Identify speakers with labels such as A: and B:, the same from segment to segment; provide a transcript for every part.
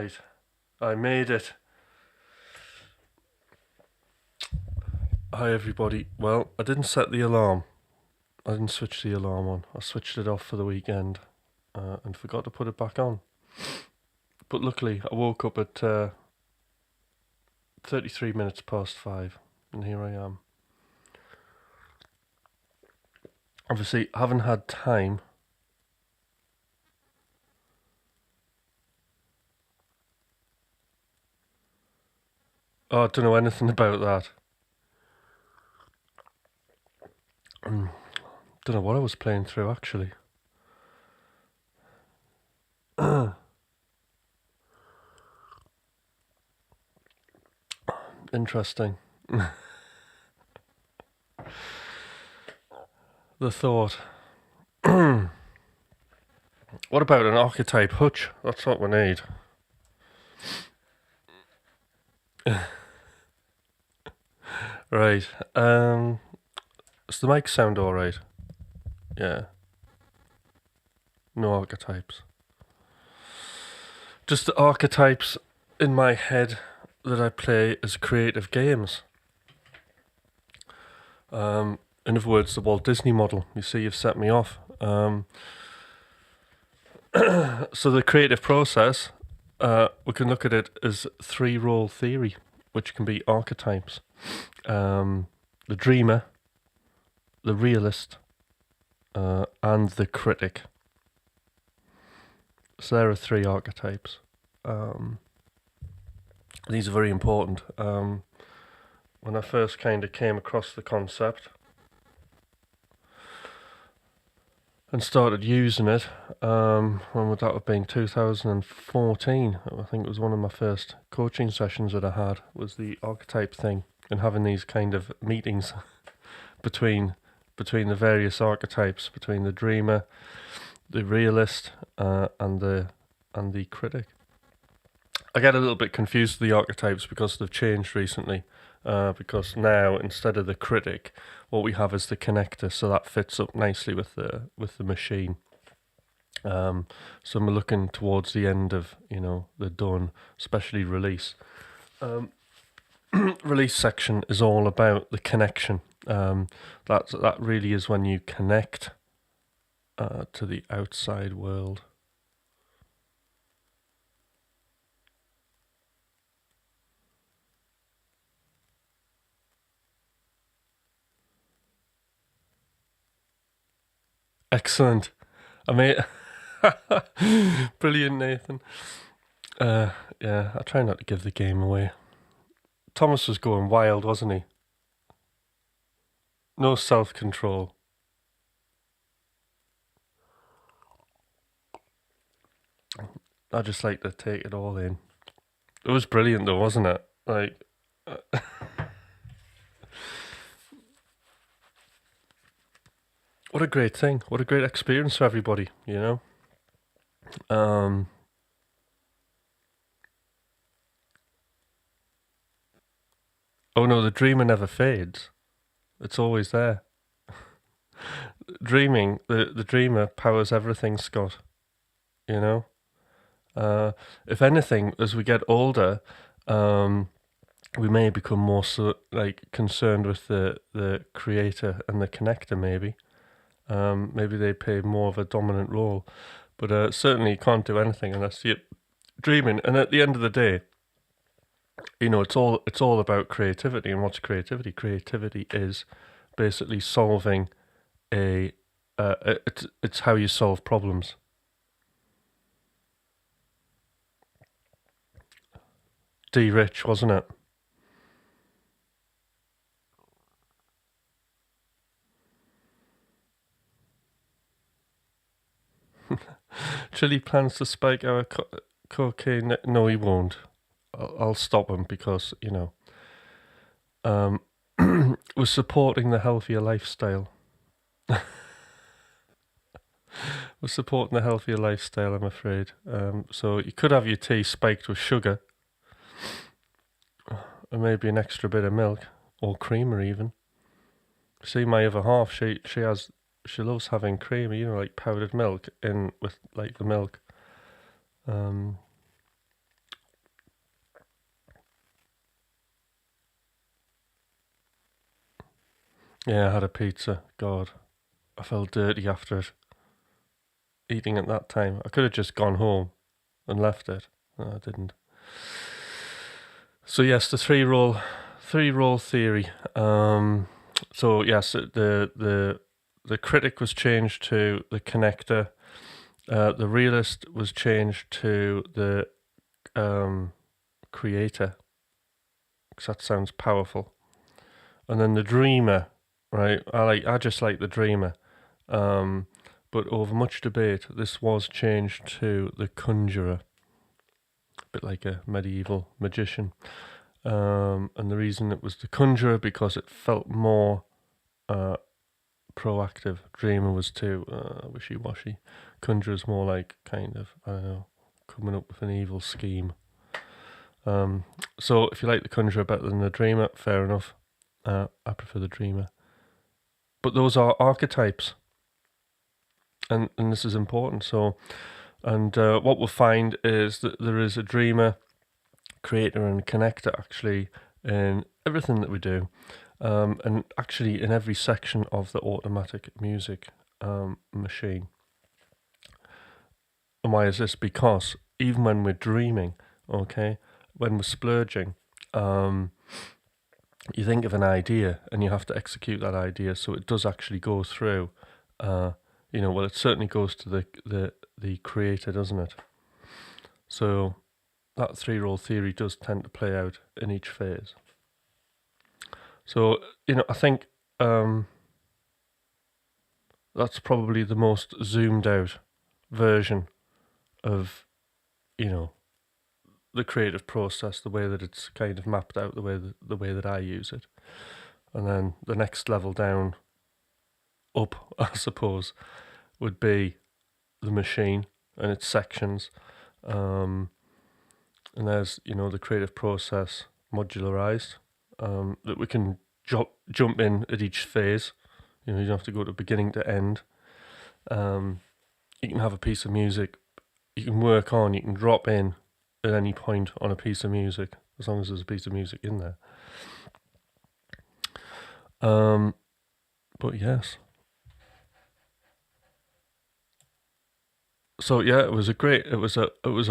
A: Right, I made it. Hi everybody. Well, I didn't set the alarm. I didn't switch the alarm on. I switched it off for the weekend and forgot to put it back on. But luckily, I woke up at 33 minutes past 5, and here I am. Obviously, I haven't had time. Oh, I don't know anything about that. Don't know what I was playing through actually. Interesting. The thought. What about an archetype hutch? That's what we need. Right. Does the mic sound alright? Yeah. No archetypes. Just the archetypes in my head that I play as creative games. In other words, the Walt Disney model. You see, you've set me off. So the creative process, we can look at it as three-role theory, which can be archetypes. The dreamer, the realist, and the critic. So there are three archetypes. These are very important. When I first kind of came across the concept and started using it, when would that have been? 2014. I think it was one of my first coaching sessions that I had, was the archetype thing, and having these kind of meetings between the various archetypes, between the dreamer, the realist, and the critic. I get a little bit confused with the archetypes because they've changed recently. Because now, instead of the critic, what we have is the connector, so that fits up nicely with the machine. So we're looking towards the end of the done, especially release. Release section is all about the connection. That really is when you connect to the outside world. Excellent. I mean, brilliant, Nathan. Yeah, I try not to give the game away. Thomas was going wild, wasn't he? No self-control. I just like to take it all in. It was brilliant though, wasn't it? Like, what a great thing. What a great experience for everybody, Oh no, the dreamer never fades. It's always there. Dreaming, the dreamer powers everything, Scott. If anything, as we get older, we may become more concerned with the creator and the connector. Maybe they play more of a dominant role, but certainly you can't do anything unless you're dreaming. And at the end of the day, it's all about creativity. And what's creativity? Creativity is basically solving it's how you solve problems. D. Rich, wasn't it? Chili plans to spike our cocaine. No, he won't. I'll stop him because we're supporting the healthier lifestyle. We're supporting the healthier lifestyle, I'm afraid. So you could have your tea spiked with sugar, and maybe an extra bit of milk or creamer even. See, my other half, she loves having creamer, like powdered milk in with like the milk. Yeah, I had a pizza. God, I felt dirty after it. Eating at that time. I could have just gone home and left it. No, I didn't. So yes, the three roll theory. So yes, the critic was changed to the connector. The realist was changed to the creator, because that sounds powerful. And then the dreamer, right? I just like the dreamer. But over much debate, this was changed to the conjurer, a bit like a medieval magician. And the reason it was the conjurer because it felt more proactive. Dreamer was too wishy-washy. Conjurer's more like kind of, I don't know, coming up with an evil scheme. So if you like the conjurer better than the dreamer, fair enough. I prefer the dreamer. But those are archetypes, and this is important. So, and what we'll find is that there is a dreamer, creator, and connector actually in everything that we do, and actually in every section of the automatic music machine. And why is this? Because even when we're dreaming, okay, when we're splurging, you think of an idea and you have to execute that idea, so it does actually go through. Well, it certainly goes to the creator, doesn't it? So that three-roll theory does tend to play out in each phase. So I think that's probably the most zoomed out version of the creative process, the way that it's kind of mapped out, the way that I use it. And then the next level down, up, I suppose, would be the machine and its sections. And there's, the creative process modularized, that we can jump in at each phase. You don't have to go to beginning to end. You can have a piece of music you can work on, you can drop in at any point on a piece of music, as long as there's a piece of music in there. But yes. So yeah, it was a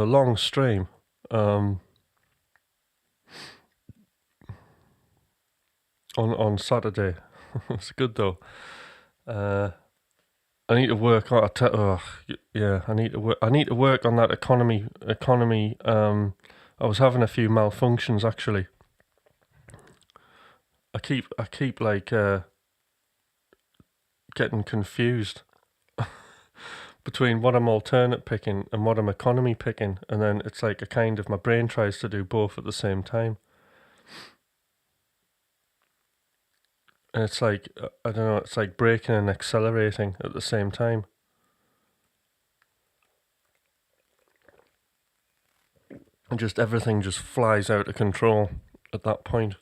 A: long stream. On Saturday. It's good though. I need to work on. I need to work on that economy. I was having a few malfunctions actually. I keep like getting confused between what I'm alternate picking and what I'm economy picking, and then it's like my brain tries to do both at the same time. And it's like, I don't know, it's like braking and accelerating at the same time. And just everything just flies out of control at that point.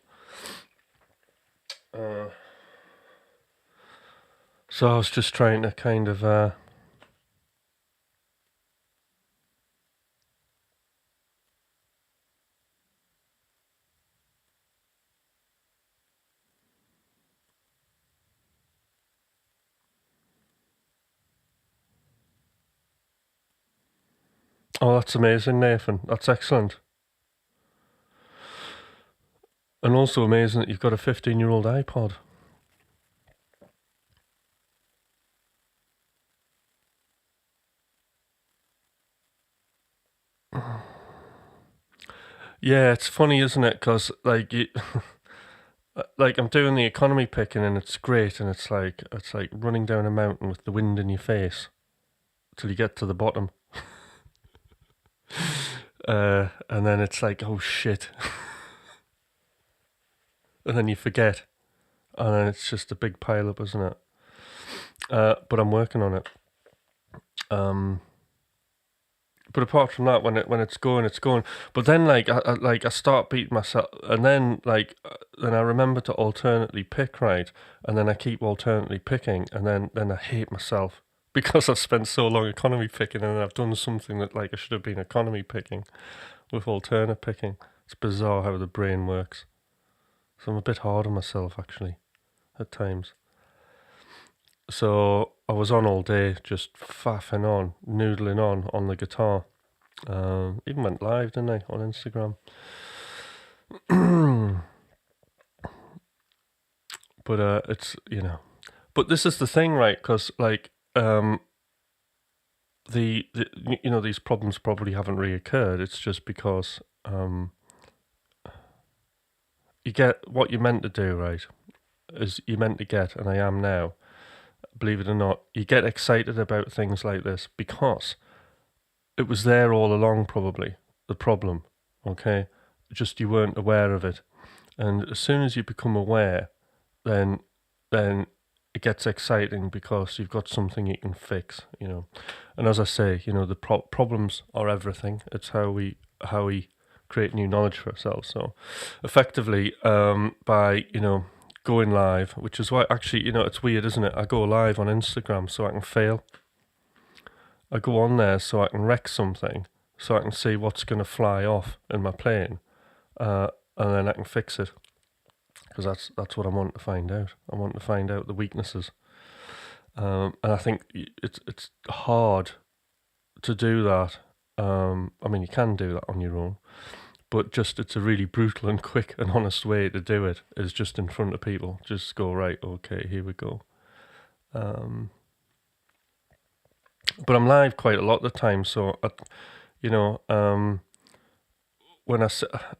A: So I was just trying to kind of oh, that's amazing, Nathan. That's excellent. And also amazing that you've got a 15-year-old iPod. Yeah, it's funny, isn't it? Because like I'm doing the economy picking and it's great, and it's like running down a mountain with the wind in your face till you get to the bottom. And then it's like, oh shit. And then you forget. And then it's just a big pile up, isn't it? But I'm working on it. But apart from that, when it's going, it's going. But then I start beating myself, and then then I remember to alternately pick, right, and then I keep alternately picking, and then I hate myself because I've spent so long economy picking, and I've done something that I should have been economy picking with alternate picking. It's bizarre how the brain works. So I'm a bit hard on myself actually, at times. So I was on all day, just faffing on, noodling on the guitar. Even went live, didn't I, on Instagram? But it's But this is the thing, right? Because like the these problems probably haven't reoccurred. It's just because you get what you're meant to do, right? Is you're meant to get, and I am now. Believe it or not, you get excited about things like this because it was there all along. Probably the problem, okay? Just you weren't aware of it, and as soon as you become aware, then it gets exciting because you've got something you can fix, And as I say, the problems are everything. It's how we create new knowledge for ourselves. So, effectively, by going live, which is why actually it's weird, isn't it? I go live on Instagram so I can fail. I go on there so I can wreck something, so I can see what's going to fly off in my playing, and then I can fix it. Because that's what I want to find out. I want to find out the weaknesses, and I think it's hard to do that. I mean, you can do that on your own, but just it's a really brutal and quick and honest way to do it is just in front of people. Just go, right, okay, here we go. But I'm live quite a lot of the time, so when I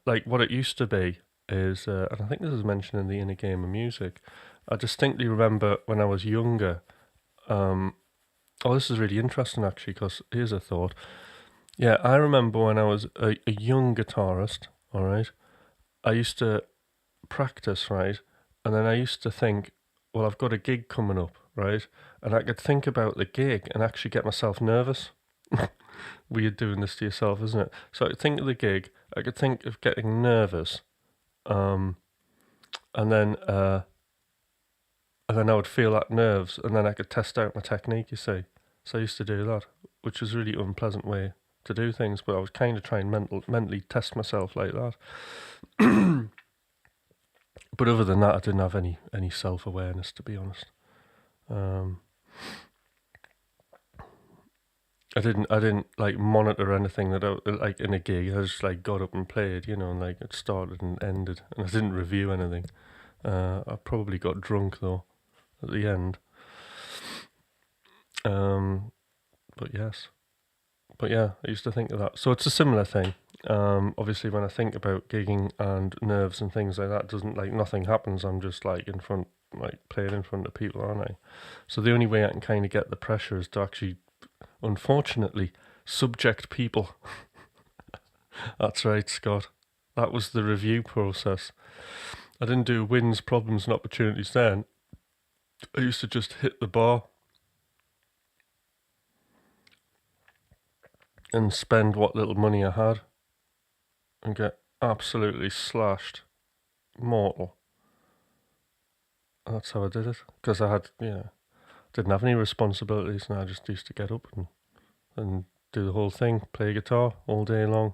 A: like what it used to be is, and I think this is mentioned in the Inner Game of Music. I distinctly remember when I was younger. This is really interesting actually, because here's a thought. Yeah, I remember when I was a young guitarist. All right, I used to practice, right, and then I used to think, well, I've got a gig coming up, right, and I could think about the gig and actually get myself nervous. Weird doing this to yourself, isn't it? So I could think of the gig, I could think of getting nervous, and then I would feel that nerves, and then I could test out my technique. You see, so I used to do that, which was a really unpleasant way to do things, but I was kind of trying mentally test myself like that. But other than that, I didn't have any self-awareness, to be honest. I didn't like monitor anything that I like in a gig. I just like got up and played, and like it started and ended, and I didn't review anything. I probably got drunk though at the end. But yeah, I used to think of that. So it's a similar thing. Obviously, when I think about gigging and nerves and things like that, doesn't like nothing happens. I'm just like in front, like playing in front of people, aren't I? So the only way I can kind of get the pressure is to actually, unfortunately, subject people. That's right, Scott. That was the review process. I didn't do wins, problems, and opportunities then. I used to just hit the bar and spend what little money I had and get absolutely slashed, mortal. That's how I did it, because I didn't have any responsibilities, and I just used to get up and do the whole thing, play guitar all day long,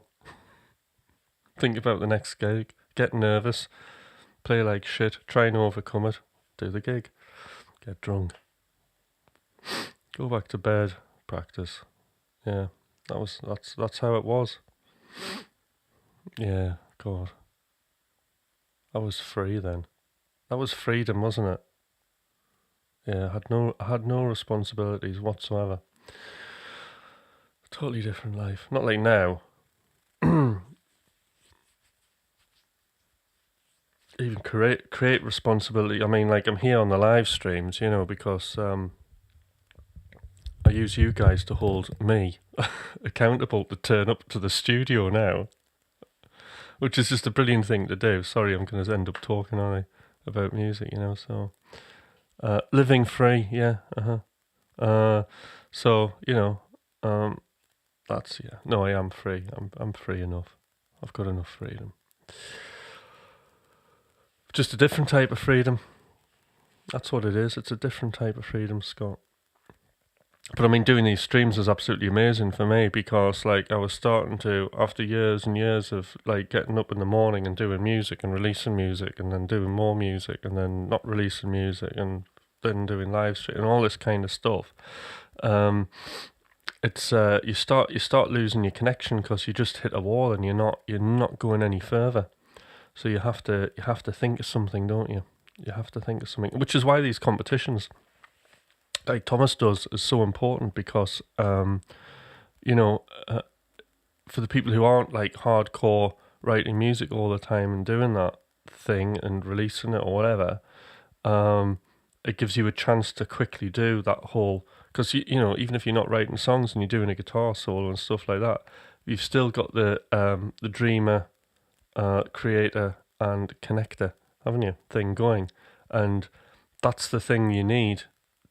A: think about the next gig, get nervous, play like shit, try and overcome it, do the gig, get drunk, go back to bed, practice. Yeah, that's how it was. Yeah, God, I was free then. That was freedom, wasn't it? Yeah, I had no responsibilities whatsoever. Totally different life. Not like now. Even create responsibility. I mean, like I'm here on the live streams, because I use you guys to hold me accountable to turn up to the studio now, which is just a brilliant thing to do. Sorry, I'm going to end up talking, aren't I, about music, So living free, yeah. So that's No, I am free. I'm free enough. I've got enough freedom. Just a different type of freedom. That's what it is. It's a different type of freedom, Scott. But I mean, doing these streams is absolutely amazing for me, because like I was starting to, after years and years of like getting up in the morning and doing music and releasing music and then doing more music and then not releasing music and then doing live stream and all this kind of stuff. It's you start losing your connection because you just hit a wall and you're not going any further. So you have to think of something, don't you? You have to think of something, which is why these competitions, like Thomas does, is so important because you know, for the people who aren't like hardcore writing music all the time and doing that thing and releasing it or whatever, it gives you a chance to quickly do that whole, because you know, even if you're not writing songs and you're doing a guitar solo and stuff like that, you've still got the dreamer, creator and connector, haven't you, thing going. And that's the thing you need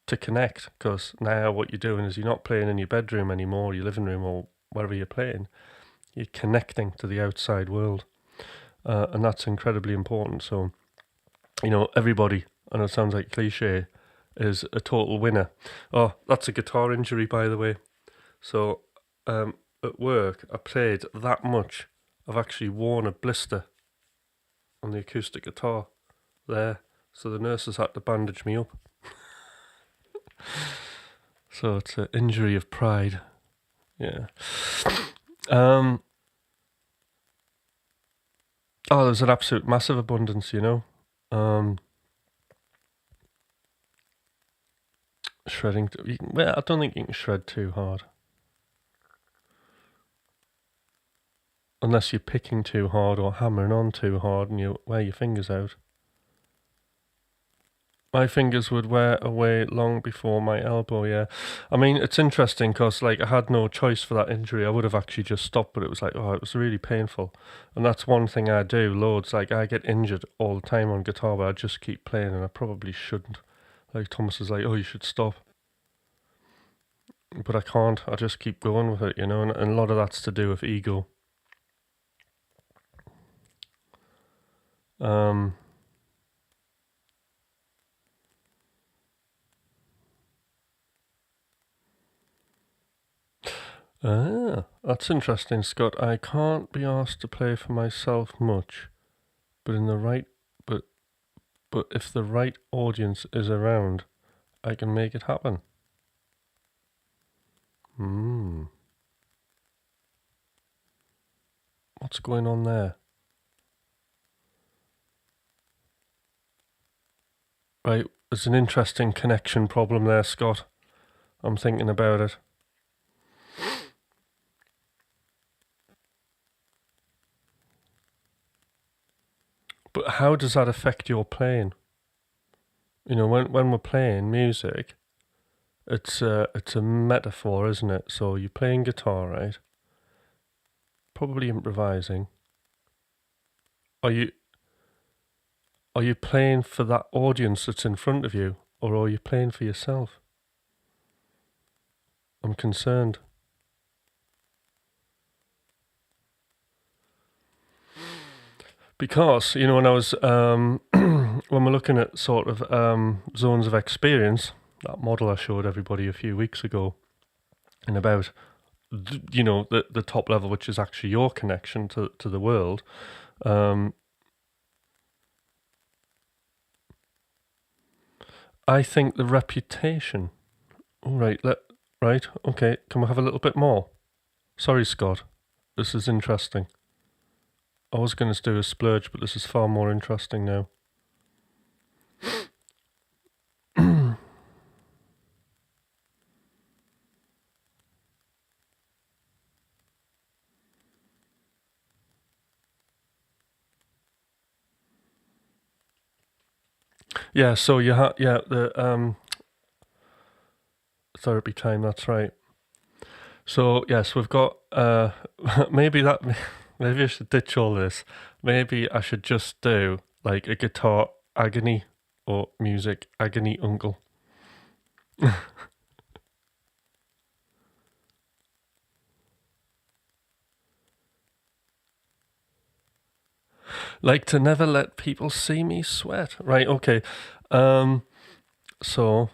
A: to connect, because now what you're doing is you're not playing in your bedroom anymore, your living room or wherever you're playing. You're connecting to the outside world, and that's incredibly important. So, you know, everybody, I know it sounds like cliche, is a total winner. Oh, that's a guitar injury, by the way. So at work, I played that much, I've actually worn a blister on the acoustic guitar there, so the nurses had to bandage me up. So it's an injury of pride. Yeah. Oh, there's an absolute massive abundance, you know. Shredding. Well, I don't think you can shred too hard. Unless you're picking too hard or hammering on too hard and you wear your fingers out. My fingers would wear away long before my elbow, yeah. I mean, it's interesting because, like, I had no choice for that injury. I would have actually just stopped, but it was like, oh, it was really painful. And that's one thing I do loads. Like, I get injured all the time on guitar, but I just keep playing, and I probably shouldn't. Like, Thomas is like, oh, you should stop. But I can't. I just keep going with it, you know, and a lot of that's to do with ego. That's interesting, Scott. I can't be asked to play for myself much, but if the right audience is around, I can make it happen. What's going on there? Right, there's an interesting connection problem there, Scott. I'm thinking about it. But how does that affect your playing? You know, when we're playing music, it's a metaphor, isn't it? So you're playing guitar, right? Probably improvising. Are you playing for that audience that's in front of you, or are you playing for yourself? I'm concerned. Because, you know, when I was when we're looking at sort of zones of experience, that model I showed everybody a few weeks ago, and about, you know, the top level, which is actually your connection to the world. I think the reputation. All right, right, okay. Can we have a little bit more? Sorry, Scott. This is interesting. I was going to do a splurge, but this is far more interesting now. Yeah, so you have the therapy time. That's right. So yes, we've got maybe I should ditch all this. Maybe I should just do like a guitar agony or music agony uncle. Like to never let people see me sweat. Right, okay. So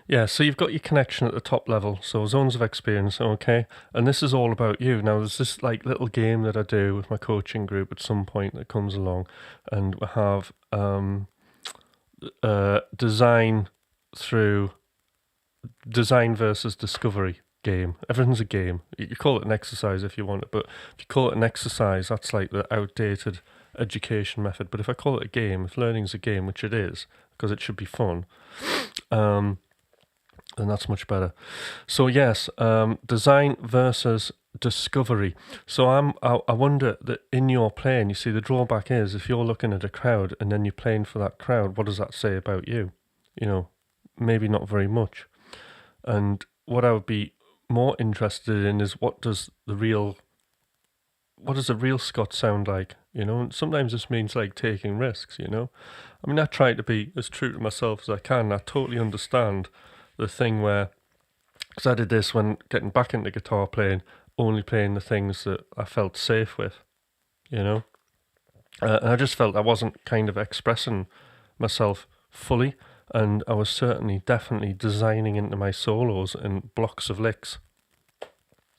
A: Yeah, so you've got your connection at the top level, so zones of experience, okay? And this is all about you. Now, there's this like little game that I do with my coaching group at some point that comes along, and we have design through design versus discovery game. Everything's a game. You call it an exercise if you want it, but if you call it an exercise, that's like the outdated education method. But if I call it a game, if learning's a game, which it is, because it should be fun, then that's much better. So yes, design versus discovery. So I wonder that in your playing, you see, the drawback is if you're looking at a crowd and then you're playing for that crowd, what does that say about you? You know, maybe not very much. And what I would be more interested in is what does a real Scott sound like? You know, and sometimes this means like taking risks. You know, I mean, I try to be as true to myself as I can. I totally understand the thing where, because I did this when getting back into guitar playing, only playing the things that I felt safe with. You know, and I just felt I wasn't kind of expressing myself fully. And I was definitely designing into my solos in blocks of licks,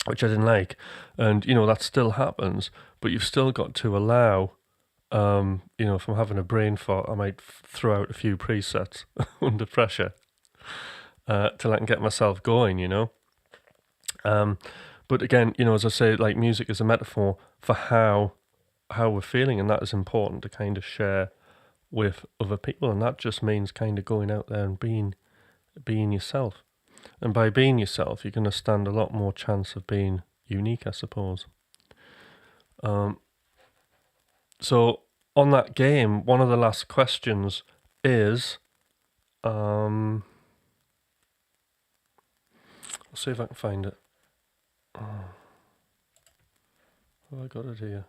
A: which I didn't like. And, you know, that still happens, but you've still got to allow, you know, if I'm having a brain fart, I might throw out a few presets under pressure till I can get myself going, you know. But again, you know, as I say, like music is a metaphor for how we're feeling, and that is important to kind of share with other people, and that just means kind of going out there and being yourself. And by being yourself, you're going to stand a lot more chance of being unique, I suppose. So on that game, one of the last questions is, I'll see if I can find it. Have I got it here?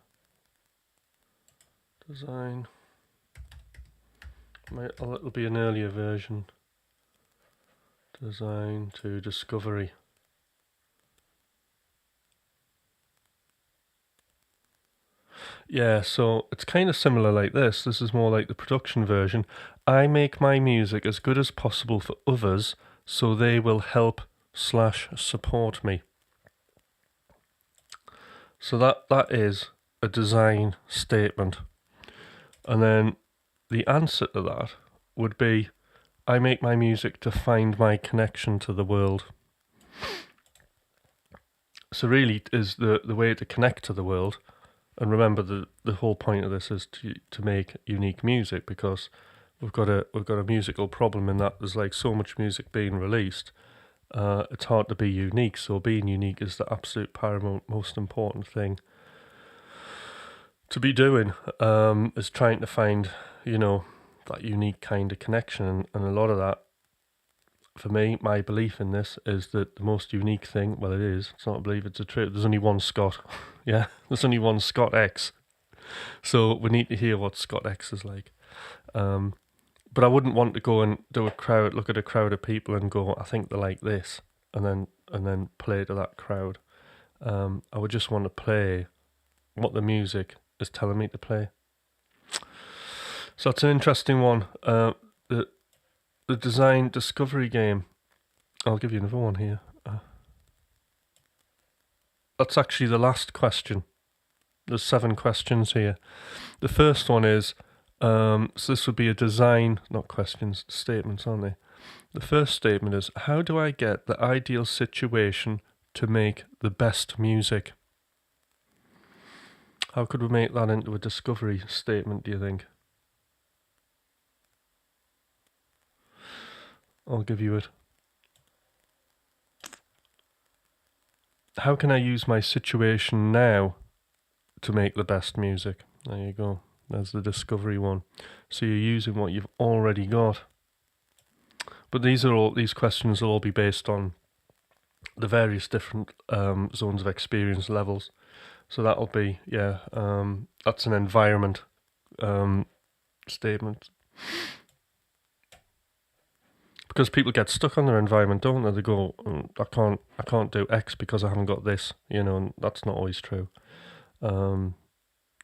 A: Design. It'll be an earlier version. Design to discovery. Yeah, so it's kind of similar like this. This is more like the production version. I make my music as good as possible for others so they will help/support me. So that is a design statement. And then the answer to that would be, I make my music to find my connection to the world. So really is the way to connect to the world. And remember, the whole point of this is to make unique music, because we've got a musical problem in that there's like so much music being released. It's hard to be unique. So being unique is the absolute paramount, most important thing to be doing. Is trying to find, you know, that unique kind of connection, and a lot of that, for me, my belief in this is that the most unique thing, well, it's not a belief, it's a truth. There's only one Scott. Yeah, there's only one Scott X. So we need to hear what Scott X is like. But I wouldn't want to go and look at a crowd of people and go, I think they're like this, and then play to that crowd. I would just want to play what the music is telling me to play. So it's an interesting one. The design discovery game. I'll give you another one here. That's actually the last question. There's 7 questions here. The first one is, so this would be a design, not questions, statements, aren't they? The first statement is, how do I get the ideal situation to make the best music? How could we make that into a discovery statement, do you think? I'll give you it. How can I use my situation now to make the best music? There you go. There's the discovery one. So you're using what you've already got. But these questions will all be based on the various different zones of experience levels. So that'll be, that's an environment statement. Because people get stuck on their environment, don't they? They go, I can't do X because I haven't got this, you know, and that's not always true. You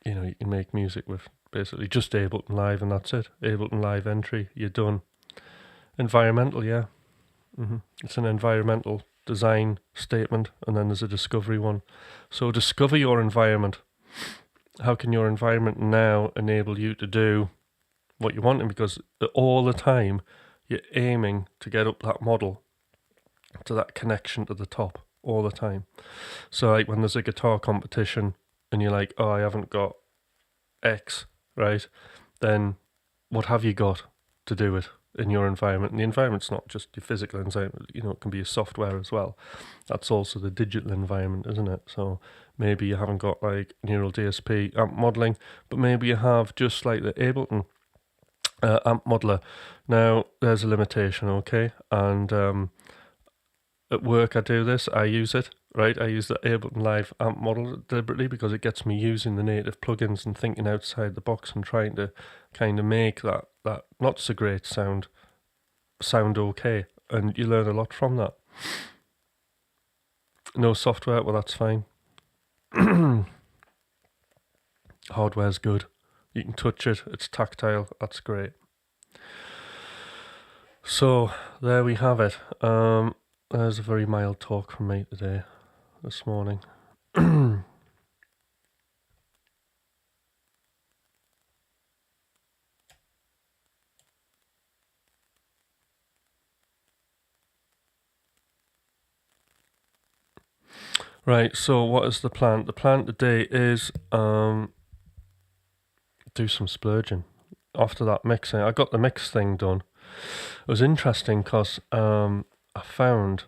A: know, you can make music with basically just Ableton Live and that's it. Ableton Live entry, you're done. Environmental, yeah. It's an environmental design statement, and then there's a discovery one. So discover your environment. How can your environment now enable you to do what you want? And because all the time you're aiming to get up that model to that connection to the top all the time. So like when there's a guitar competition and you're like, oh, I haven't got X, right? Then what have you got to do it in your environment? And the environment's not just your physical environment, you know, it can be your software as well. That's also the digital environment, isn't it? So maybe you haven't got like neural DSP amp modeling, but maybe you have just like the Ableton amp modeler. Now there's a limitation, okay? And at work I do this, I use it, right? I use the Ableton Live amp model deliberately because it gets me using the native plugins and thinking outside the box and trying to kind of make that not so great sound okay, and you learn a lot from that. No software, well that's fine. Hardware's good. You can touch it, it's tactile, that's great. So there we have it. There's a very mild talk from me today, this morning. Right, so what is the plan? The plan today is do some splurging. After that mixing, I got the mix thing done. It was interesting because I found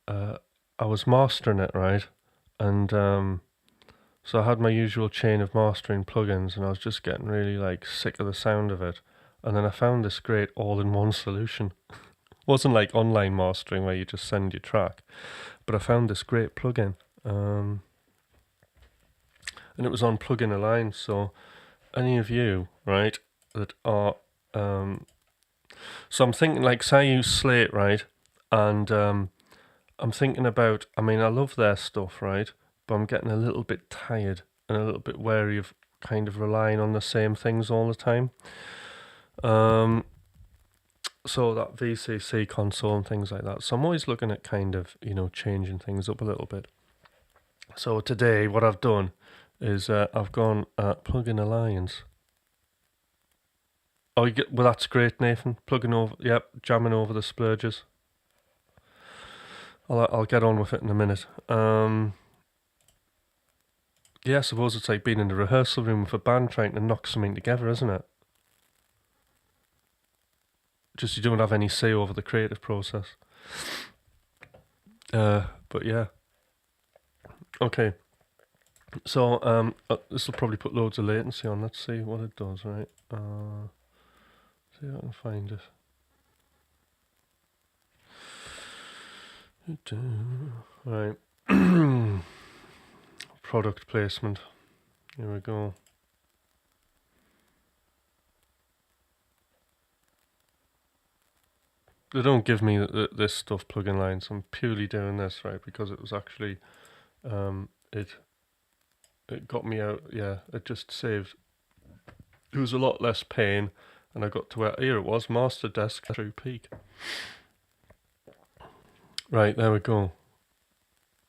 A: I was mastering it, right? And so I had my usual chain of mastering plugins and I was just getting really like sick of the sound of it. And then I found this great all-in-one solution. It wasn't like online mastering where you just send your track, but I found this great plugin. And it was on Plugin Alliance, so any of you, right, that are so I'm thinking like, say I use Slate, right, and I'm thinking about, I mean, I love their stuff, right, but I'm getting a little bit tired and a little bit wary of kind of relying on the same things all the time. So that VCC console and things like that. So I'm always looking at kind of, you know, changing things up a little bit. So today what I've done is I've gone Plugin Alliance. Oh, well, that's great, Nathan. Plugging over, yep, jamming over the splurges. I'll get on with it in a minute. Yeah, I suppose it's like being in the rehearsal room with a band trying to knock something together, isn't it? Just you don't have any say over the creative process. But yeah. Okay. So this will probably put loads of latency on. Let's see what it does, right? See if I can find it. Right. Product placement. Here we go. They don't give me this stuff plugin line, so I'm purely doing this, right, because it was actually it got me out. Yeah, it just saved. It was a lot less pain, and I got to where, here it was, master desk through peak. Right, there we go.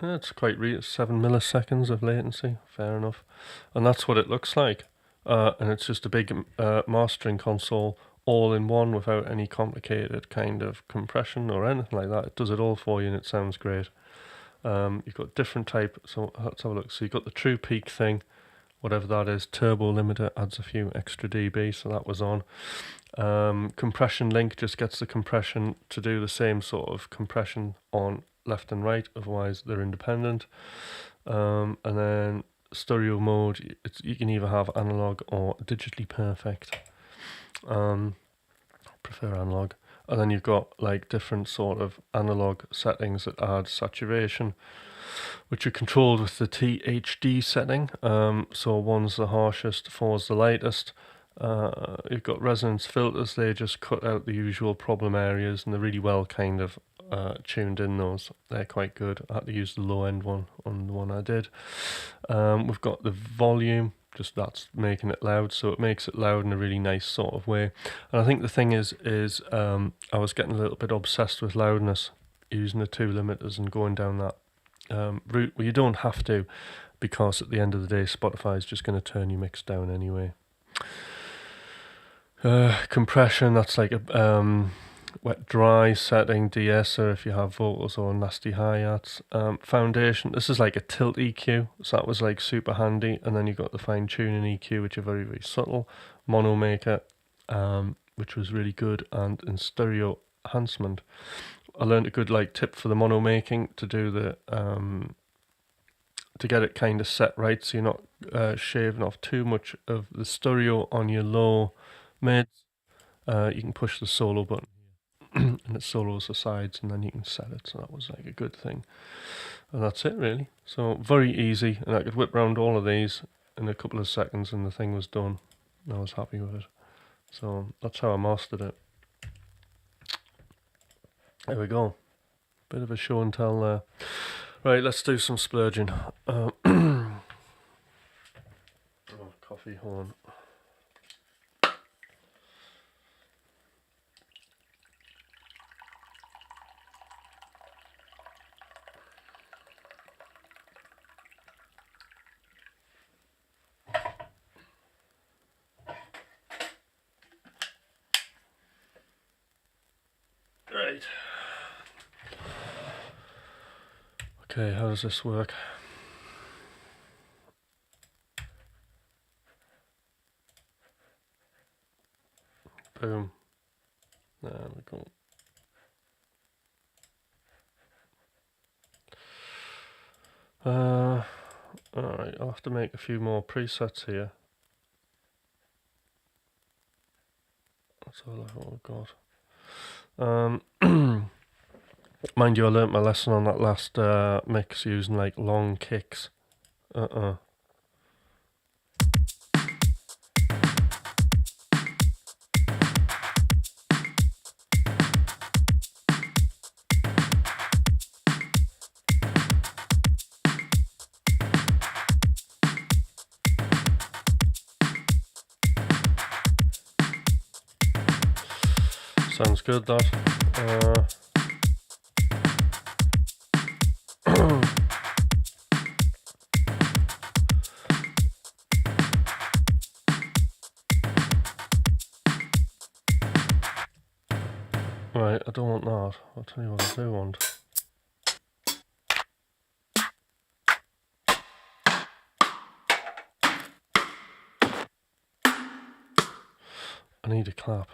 A: It's quite 7 milliseconds of latency, fair enough. And that's what it looks like. And it's just a big mastering console all in one without any complicated kind of compression or anything like that. It does it all for you and it sounds great. You've got different type, so let's have a look. So you've got the true peak thing, whatever that is. Turbo limiter adds a few extra dB, so that was on. Compression link just gets the compression to do the same sort of compression on left and right, otherwise they're independent. And then stereo mode, you can either have analog or digitally perfect. Prefer analog. And then you've got like different sort of analog settings that add saturation, which are controlled with the THD setting. So one's the harshest, four's the lightest. You've got resonance filters, they just cut out the usual problem areas and they're really well kind of tuned in those. They're quite good. I had to use the low end one on the one I did. We've got the volume, just that's making it loud, so it makes it loud in a really nice sort of way. And I think the thing is I was getting a little bit obsessed with loudness, using the 2 limiters and going down that route. Well, you don't have to, because at the end of the day Spotify is just going to turn your mix down anyway. Compression, that's like a wet dry setting, de-esser if you have vocals or nasty hi-hats. Foundation, this is like a tilt EQ, so that was like super handy. And then you got the fine tuning EQ, which are very, very subtle. Mono maker, which was really good, and in stereo enhancement. I learned a good like tip for the mono making, to do the to get it kind of set right, so you're not shaving off too much of the stereo on your low mids. You can push the solo button and it solos the sides, and then you can set it. So that was like a good thing, and that's it really. So very easy, and I could whip around all of these in a couple of seconds, and the thing was done. I was happy with it. So that's how I mastered it. There we go. Bit of a show and tell there. Right, let's do some splurging. Oh, coffee horn. Right. Okay, how does this work? Boom. There we go. Alright, I'll have to make a few more presets here. Let's have a look at what we've got. Mind you, I learnt my lesson on that last mix, using like long kicks. Sounds good, that. Right, I don't want that. I'll tell you what I do want. I need a clap.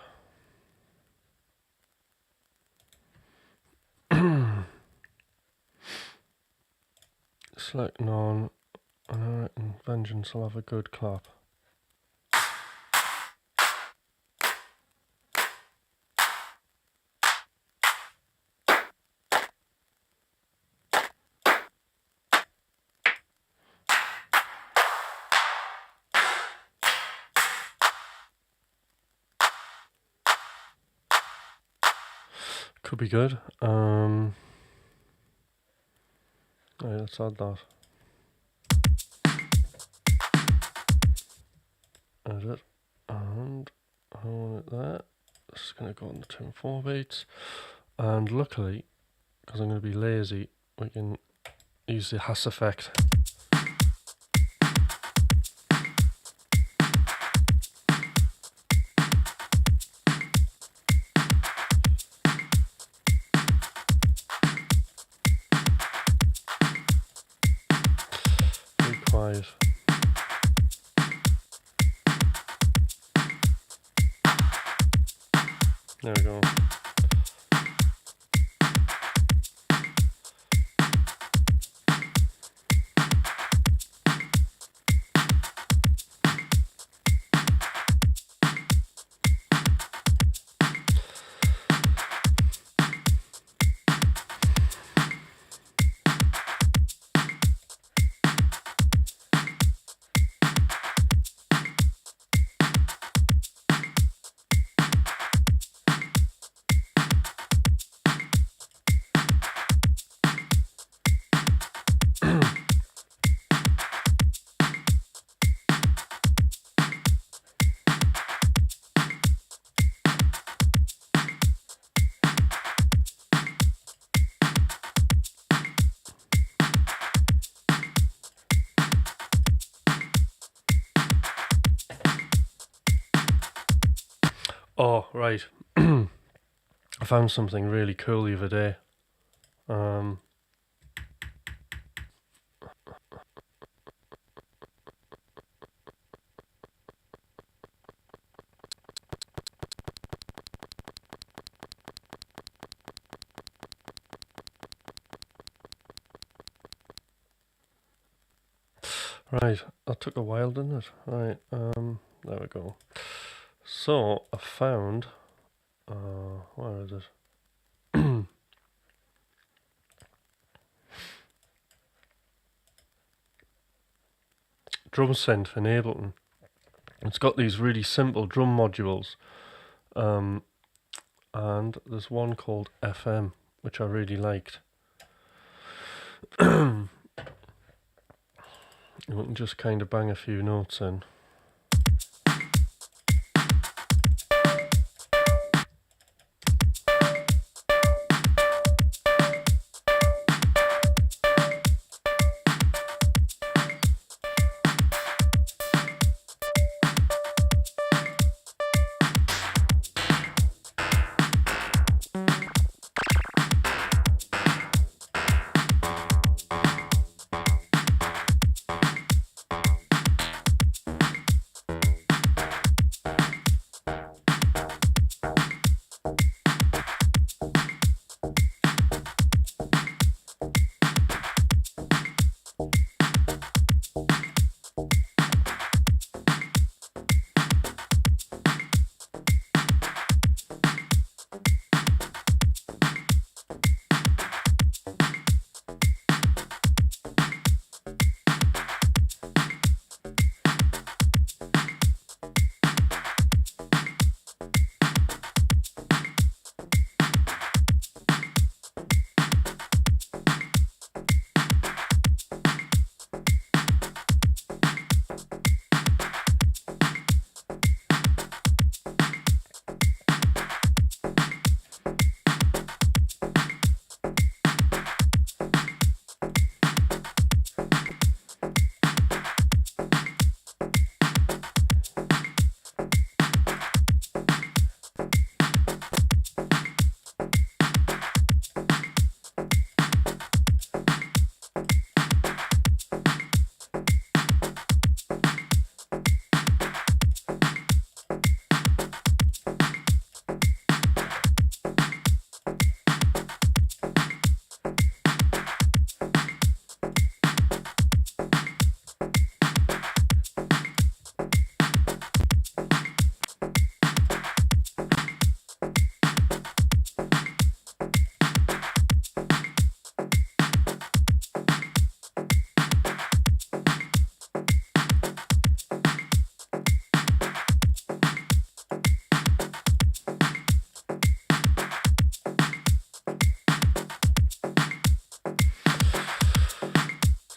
A: Select none, and I reckon Vengeance will have a good clap. Could be good. Right, let's add that. Add it, and hold it there. This is going to go on the 2 and 4 beats, and luckily, because I'm going to be lazy, we can use the Hass effect. Be quiet. There we go. Oh, right. I found something really cool the other day. Right, that took a while, didn't it? Right, there we go. So, I found, where is it? Drum synth in Ableton. It's got these really simple drum modules, and there's one called FM, which I really liked. And we can just kind of bang a few notes in.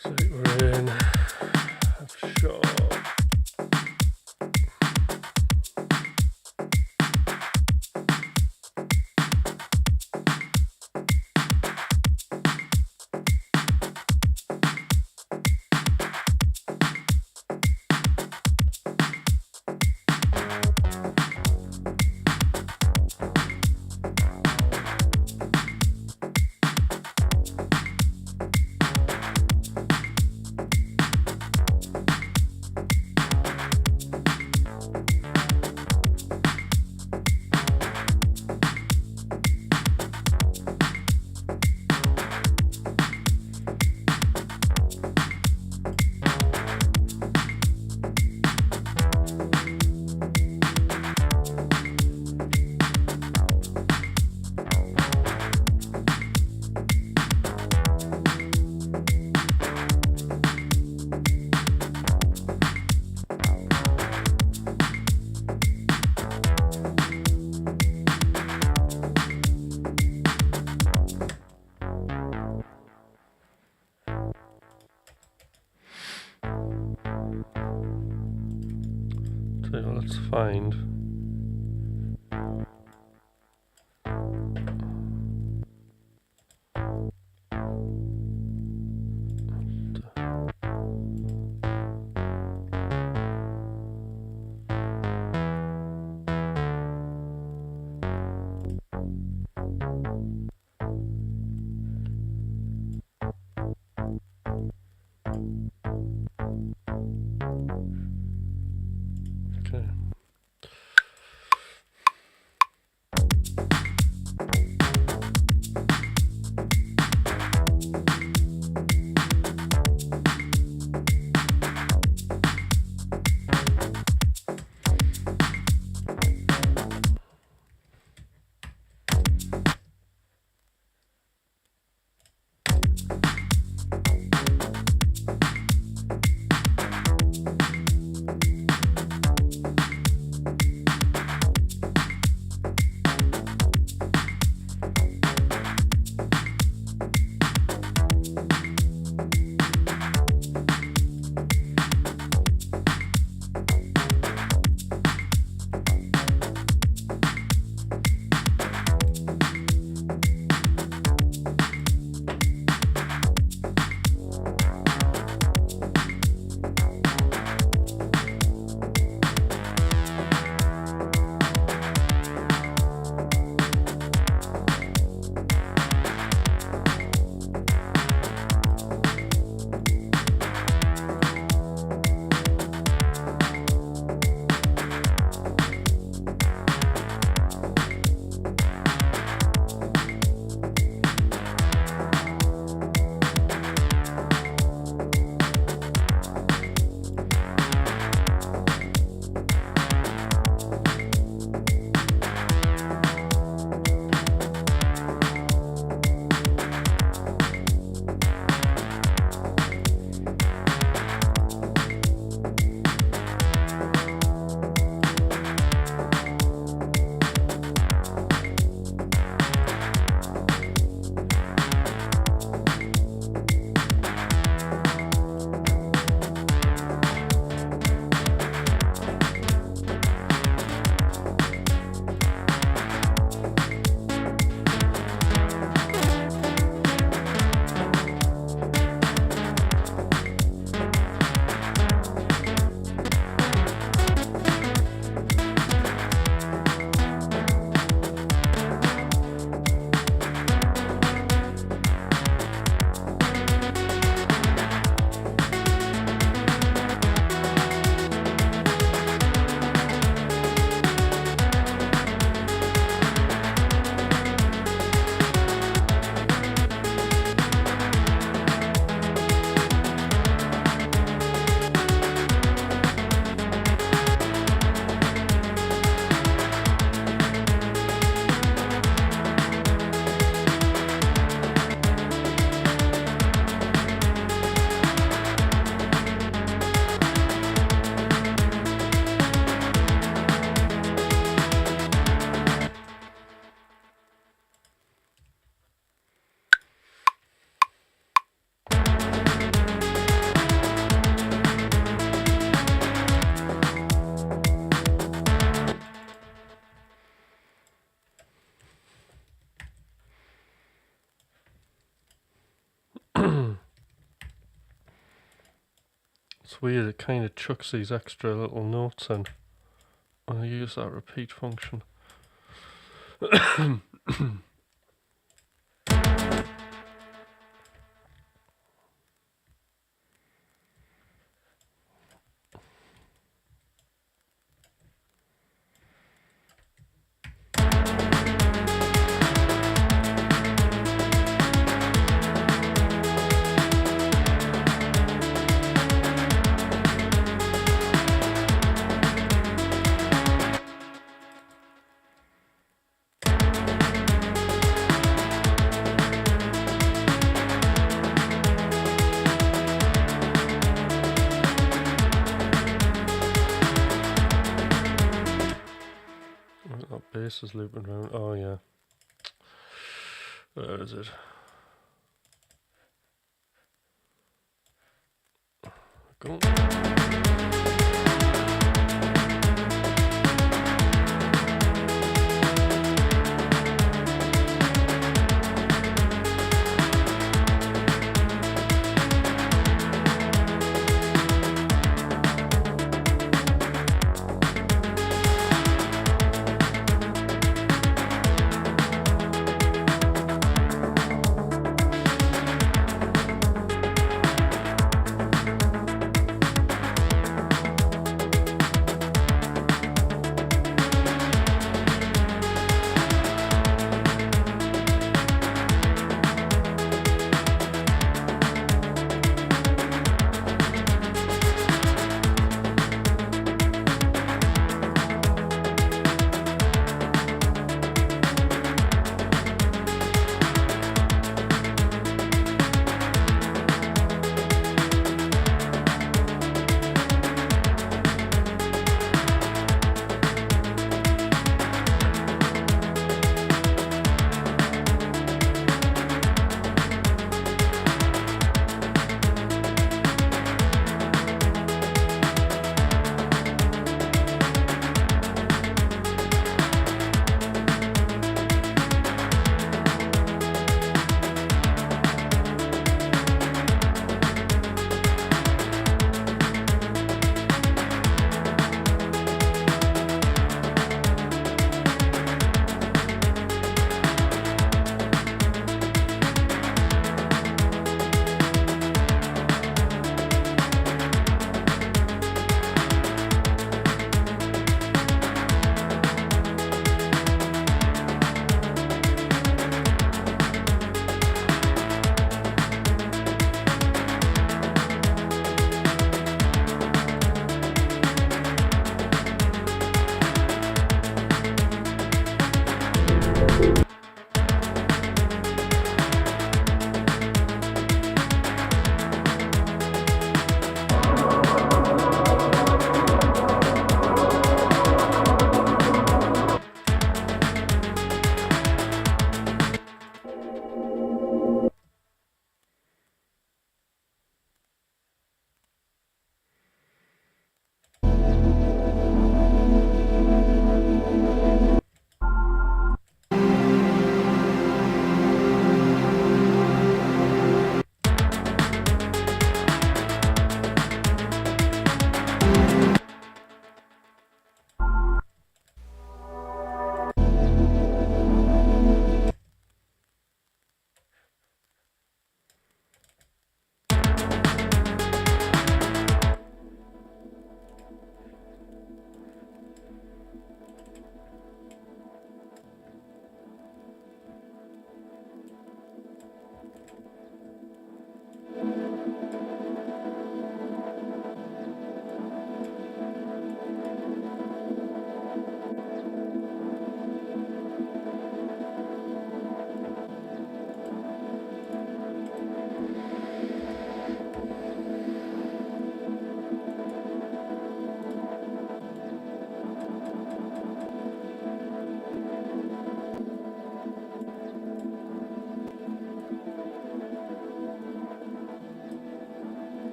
A: So we're in F sharp. So let's find It's weird, it kind of chucks these extra little notes in when I use that repeat function. That bass is looping around. Oh yeah. Where is it? Go.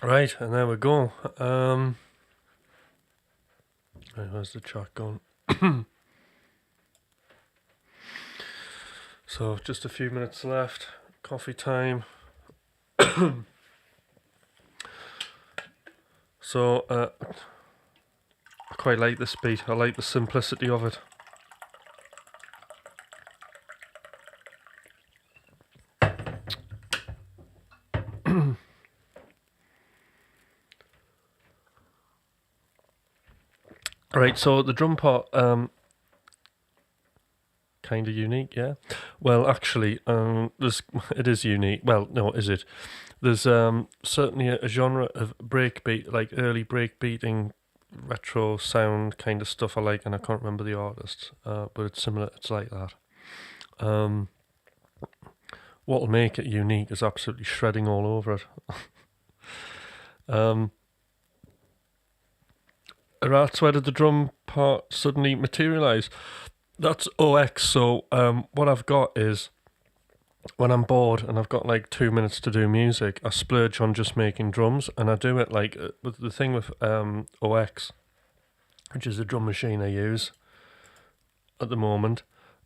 A: Right, and there we go. Right, where's the track gone? So just a few minutes left. Coffee time. So I quite like this beat. I like the simplicity of it. Right, so the drum part, kind of unique, yeah. Well, actually, it is unique. Well, no, is it? There's certainly a genre of breakbeat, like early breakbeating, retro sound kind of stuff I like, and I can't remember the artist, but it's similar. It's like that. What'll make it unique is absolutely shredding all over it. That's where did the drum part suddenly materialise? That's OX. So what I've got is, when I'm bored and I've got like 2 minutes to do music, I splurge on just making drums, and I do it like with the thing with OX, which is the drum machine I use at the moment.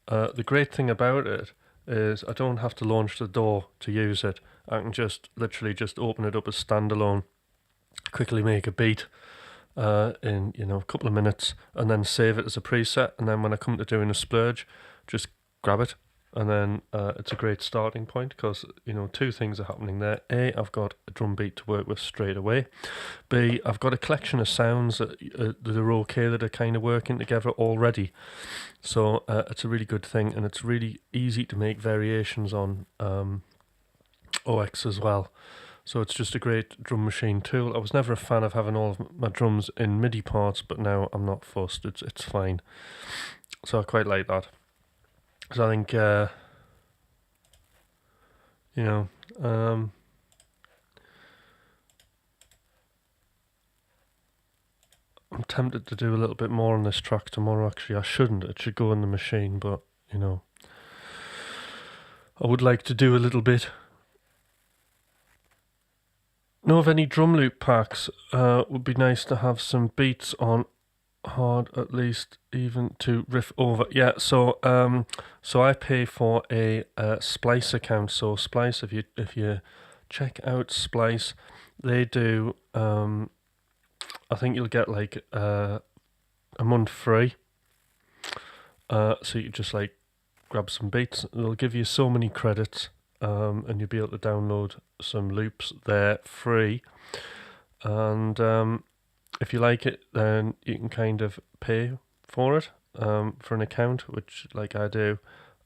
A: The great thing about it is I don't have to launch the door to use it. I can just literally just open it up as standalone, quickly make a beat in a couple of minutes, and then save it as a preset. And then when I come to doing a splurge, just grab it, and then it's a great starting point, because two things are happening there. A, I've got a drum beat to work with straight away. B, I've got a collection of sounds that are okay, that are kind of working together already. So it's a really good thing, and it's really easy to make variations on OX as well. So it's just a great drum machine tool. I was never a fan of having all of my drums in MIDI parts, but now I'm not fussed. It's fine. So I quite like that. So I think, I'm tempted to do a little bit more on this track tomorrow, actually. I shouldn't. It should go in the machine, but, I would like to do a little bit. Know of any drum loop packs? Would be nice to have some beats on hard, at least, even to riff over. Yeah, so I pay for a Splice account. So Splice, if you check out Splice, they do. I think you'll get like a month free. So you just like grab some beats. They'll give you so many credits, and you'll be able to download some loops there free. And if you like it, then you can kind of pay for it, for an account, which like I do,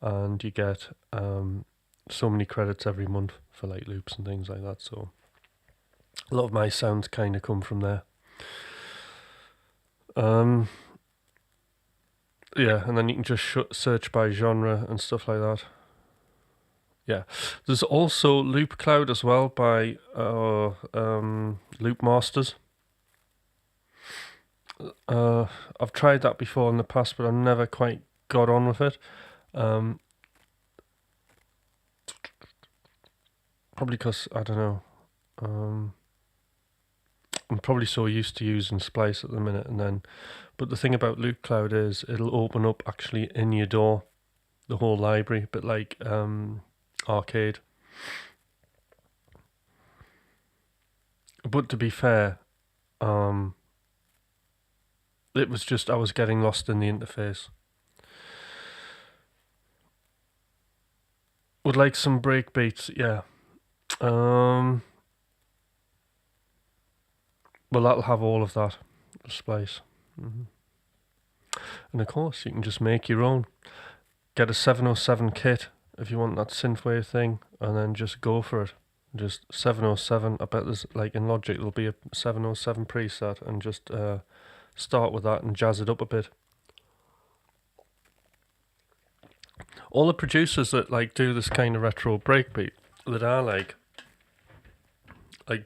A: and you get so many credits every month for like loops and things like that. So a lot of my sounds kind of come from there. Yeah, and then you can just search by genre and stuff like that. Yeah, there's also Loop Cloud as well by Loop Masters. I've tried that before in the past, but I never quite got on with it. Probably because, I don't know, I'm probably so used to using Splice at the minute, but the thing about Loop Cloud is it'll open up actually in your DAW the whole library, a bit like Arcade. But to be fair, it was just I was getting lost in the interface. Would like some breakbeats, yeah. Well, that'll have all of that, Splice. And of course, you can just make your own. Get a 707 kit if you want that synthwave thing, and then just go for it. Just 707. I bet there's, like in Logic, there'll be a 707 preset, and just start with that and jazz it up a bit. All the producers that like do this kind of retro breakbeat that I like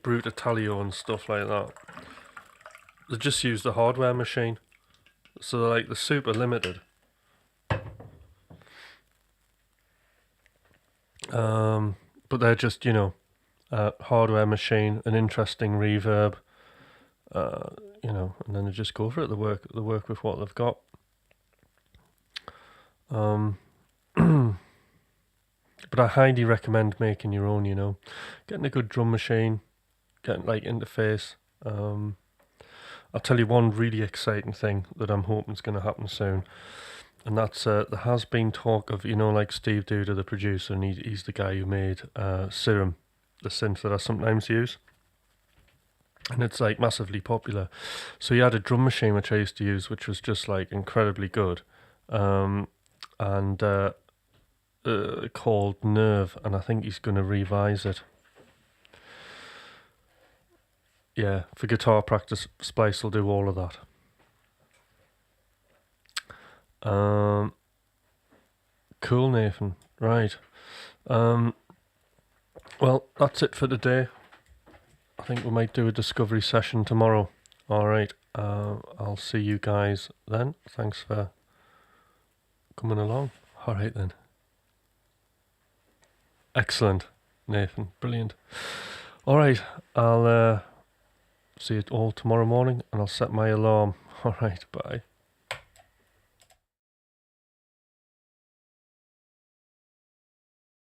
A: Brute Italio and stuff like that, they just use the hardware machine. So they're like the super limited. But they're just, hardware machine, an interesting reverb, you know, and then they just go for it. They work with what they've got. But I highly recommend making your own, you know, getting a good drum machine, getting like interface. I'll tell you one really exciting thing that I'm hoping is going to happen soon, and that's there has been talk of, you know, like Steve Duda, the producer, and he's the guy who made Serum, the synth that I sometimes use, and it's like massively popular. So he had a drum machine which I used to use, which was just like incredibly good, and called Nerve, and I think he's going to revise it. Yeah, for guitar practice, Splice will do all of that. Cool, Nathan. Right. Well, that's it for today. I think we might do a discovery session tomorrow. All right. I'll see you guys then. Thanks for coming along. All right then. Excellent, Nathan. Brilliant. All right. I'll see you all tomorrow morning, and I'll set my alarm. All right. Bye.